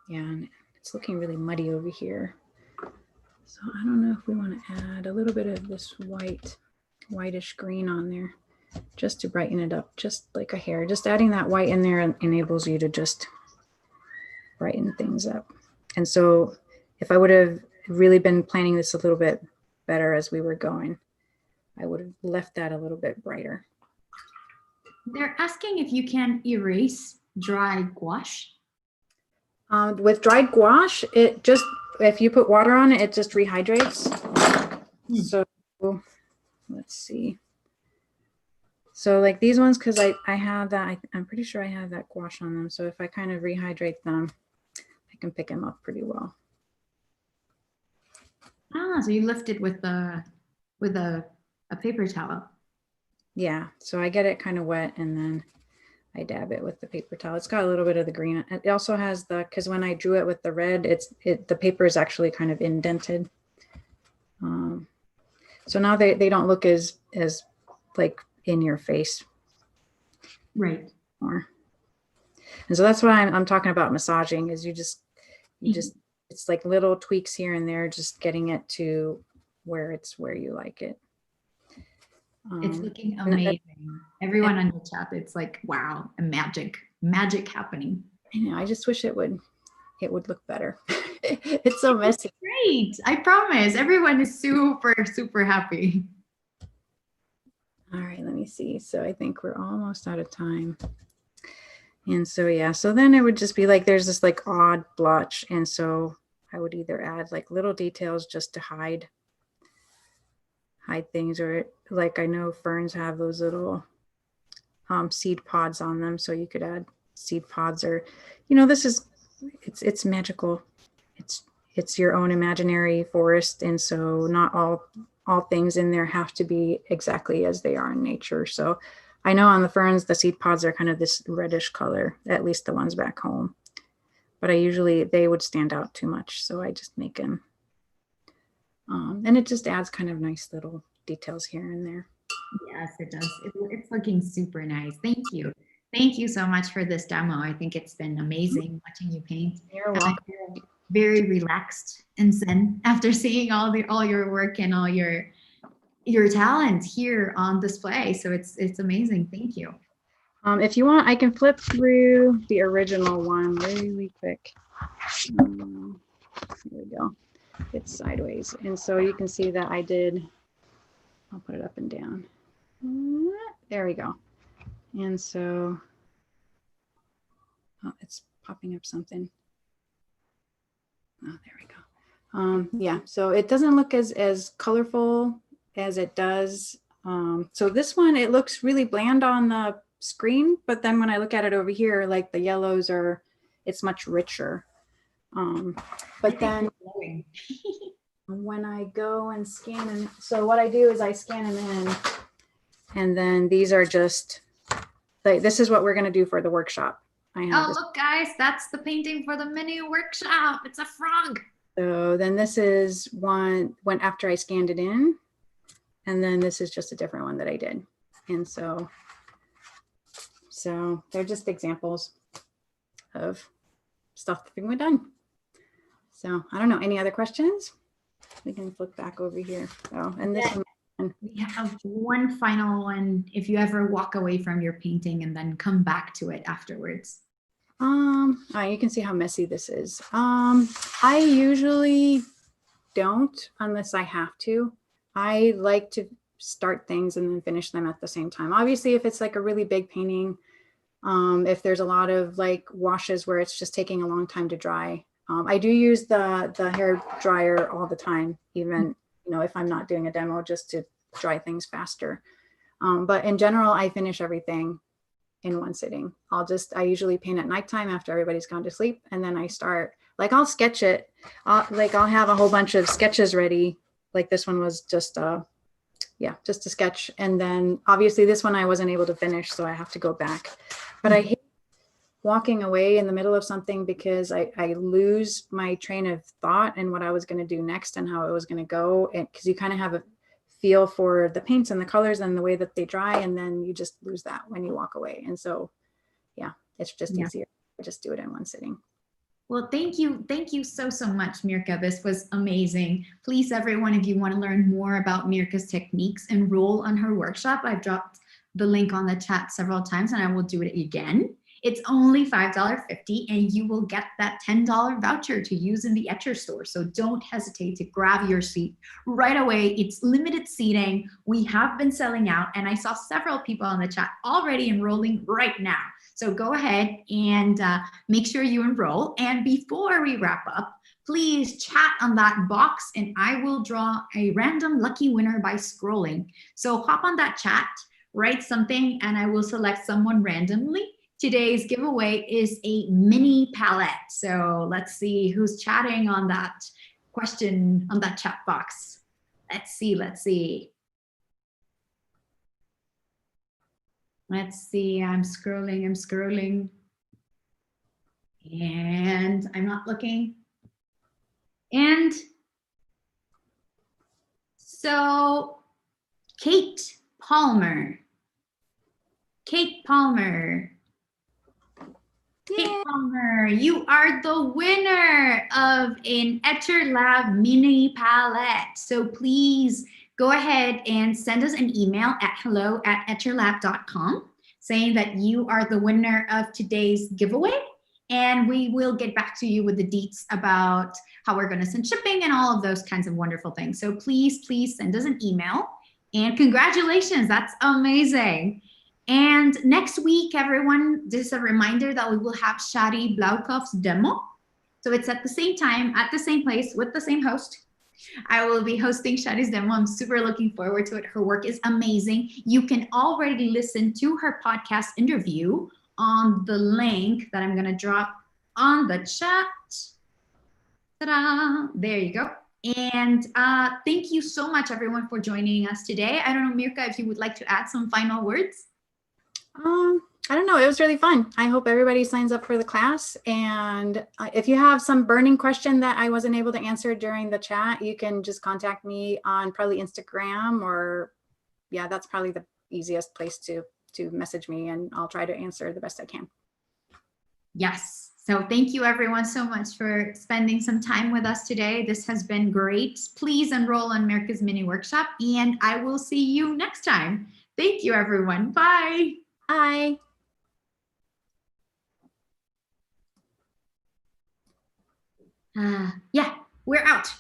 yeah, and it's looking really muddy over here. So I don't know if we want to add a little bit of this whitish green on there just to brighten it up, just like a hair. Just adding that white in there enables you to just brighten things up. And so if I would have really been planning this a little bit better as we were going, I would have left that a little bit brighter. They're asking if you can erase dry gouache. With dried gouache, it just, if you put water on it, it just rehydrates. So let's see. So like these ones, because I have that, I'm pretty sure I have that gouache on them. So if I kind of rehydrate them, I can pick them up pretty well. Ah, so you lift it with a paper towel. Yeah, so I get it kind of wet and then I dab it with the paper towel. It's got a little bit of the green. It also has the, because when I drew it with the red, the paper is actually kind of indented. So now they don't look as like in your face. Right. More. And so that's what I'm talking about massaging, is you just, it's like little tweaks here and there, just getting it to where you like it. It's looking amazing. Everyone on the chat, it's like, wow, a magic happening. I know, I just wish it would look better. It's so messy. Great. I promise. Everyone is super, super happy. All right, let me see. So I think we're almost out of time. And so, yeah, so then it would just be like, there's this like odd blotch. And so I would either add like little details just to hide things, or like I know ferns have those little seed pods on them. So you could add seed pods, or, you know, it's magical. It's your own imaginary forest. And so not all things in there have to be exactly as they are in nature. So I know on the ferns, the seed pods are kind of this reddish color, at least the ones back home. But they would stand out too much. So I just make them. And it just adds kind of nice little details here and there. Yes, it does. It's looking super nice. Thank you. Thank you so much for this demo. I think it's been amazing watching you paint. You're welcome. Very relaxed and zen after seeing all your work and all your talent here on display. So it's amazing. Thank you. If you want, I can flip through the original one really quick. Here we go. It's sideways. And so you can see that I'll put it up and down. There we go. And so, it's popping up something. Oh, there we go. Yeah, so it doesn't look as colorful as it does. So this one, it looks really bland on the screen, but then when I look at it over here, like the yellows it's much richer. But then when I go and scan, and so what I do is I scan them in, and then these are just like, this is what we're going to do for the workshop. Look, guys, that's the painting for the mini workshop. It's a frog. So then this is one when after I scanned it in, and then this is just a different one that I did. And so they're just examples of stuff that we've done. So I don't know, any other questions? We can flip back over here. Oh, and this one. We have one final one. If you ever walk away from your painting and then come back to it afterwards. You can see how messy this is. I usually don't unless I have to. I like to start things and then finish them at the same time. Obviously, if it's like a really big painting, if there's a lot of like washes where it's just taking a long time to dry, I do use the hair dryer all the time, even, you know, if I'm not doing a demo, just to dry things faster. But in general, I finish everything in one sitting. I usually paint at nighttime after everybody's gone to sleep. And then I start, like, I'll sketch it. I'll have a whole bunch of sketches ready. Like this one was just a sketch. And then obviously this one I wasn't able to finish, so I have to go back. But I hate walking away in the middle of something because I lose my train of thought and what I was going to do next and how it was going to go. And because you kind of have a feel for the paints and the colors and the way that they dry, and then you just lose that when you walk away. And so, yeah, it's just easier. I just do it in one sitting. Well, thank you. Thank you so, so much, Mirka. This was amazing. Please, everyone, if you want to learn more about Mirka's techniques, enroll on her workshop. I've dropped the link on the chat several times and I will do it again. It's only $5.50 and you will get that $10 voucher to use in the Etcher store. So don't hesitate to grab your seat right away. It's limited seating. We have been selling out and I saw several people on the chat already enrolling right now. So go ahead and make sure you enroll. And before we wrap up, please chat on that box and I will draw a random lucky winner by scrolling. So hop on that chat, write something, and I will select someone randomly. Today's giveaway is a mini palette. So let's see who's chatting on that question on that chat box. Let's see. Let's see, I'm scrolling, and I'm not looking. And so Kate Palmer, you are the winner of an Etcher Lab mini palette. So please go ahead and send us an email at hello@etcherlab.com saying that you are the winner of today's giveaway. And we will get back to you with the deets about how we're going to send shipping and all of those kinds of wonderful things. So please, please send us an email. And congratulations, that's amazing. And next week, everyone, this is a reminder that we will have Shadi Blaukoff's demo. So it's at the same time, at the same place, with the same host. I will be hosting Shadi's demo. I'm super looking forward to it. Her work is amazing. You can already listen to her podcast interview on the link that I'm going to drop on the chat. Ta-da! There you go. And thank you so much, everyone, for joining us today. I don't know, Mirka, if you would like to add some final words. I don't know. It was really fun. I hope everybody signs up for the class. And if you have some burning question that I wasn't able to answer during the chat, you can just contact me on probably Instagram, or yeah, that's probably the easiest place to message me, and I'll try to answer the best I can. Yes. So thank you everyone so much for spending some time with us today. This has been great. Please enroll on Mirka's mini workshop and I will see you next time. Thank you everyone. Bye. Bye. Yeah, we're out.